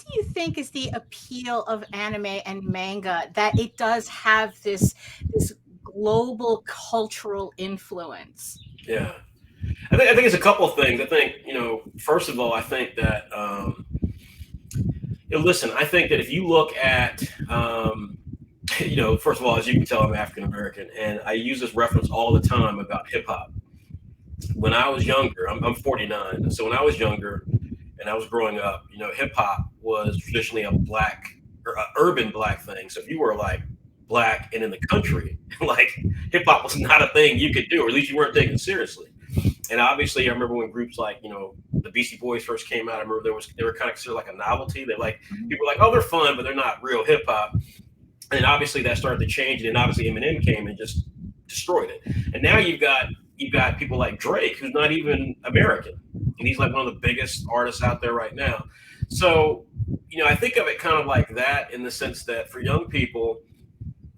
do you think is the appeal of anime and manga that it does have this global cultural influence? Yeah. I think it's a couple of things. I think, first of all, I think that, listen, I think that if you look at, first of all, as you can tell, I'm African American, and I use this reference all the time about hip hop. When I was younger, I'm 49, so when I was younger and I was growing up, hip hop was traditionally a black or a urban black thing. So if you were like black and in the country, like hip hop was not a thing you could do, or at least you weren't taken seriously. And obviously, I remember when groups like the Beastie Boys first came out. I remember they were kind of considered like a novelty. They like Mhm. people were like, oh, they're fun, but they're not real hip hop. And obviously that started to change, and then obviously Eminem came and just destroyed it. And now you've got people like Drake, who's not even American, and he's like one of the biggest artists out there right now. So I think of it kind of like that in the sense that for young people,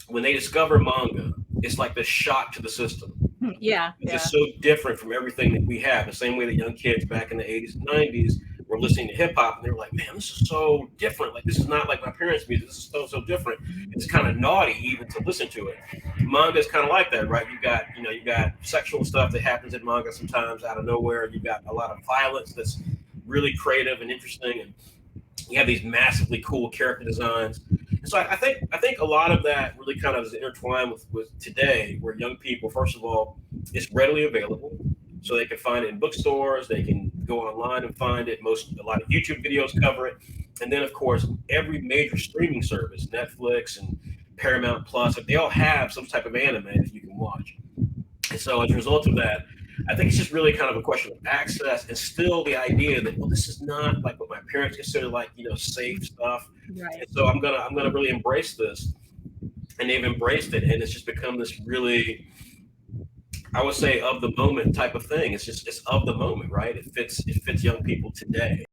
when they discover manga, it's like the shock to the system. Yeah, It's yeah. just so different from everything that we have. The same way that young kids back in the 80s and 90s were listening to hip hop and they were like, man, this is so different. Like, this is not like my parents' music. This is so different. It's kind of naughty even to listen to it. Manga is kind of like that, right? You got sexual stuff that happens in manga sometimes out of nowhere. You got a lot of violence that's really creative and interesting. And you have these massively cool character designs. And so I think a lot of that really kind of is intertwined with today, where young people, first of all, it's readily available. So they can find it in bookstores, they can go online and find it. A lot of YouTube videos cover it. And then of course every major streaming service, Netflix and Paramount Plus, they all have some type of anime that you can watch. And so as a result of that, I think it's just really kind of a question of access and still the idea that, well, this is not like what my parents consider like, safe stuff. Right. And so I'm gonna really embrace this. And they've embraced it, and it's just become this really, I would say, of the moment type of thing. It's of the moment, right? It fits young people today.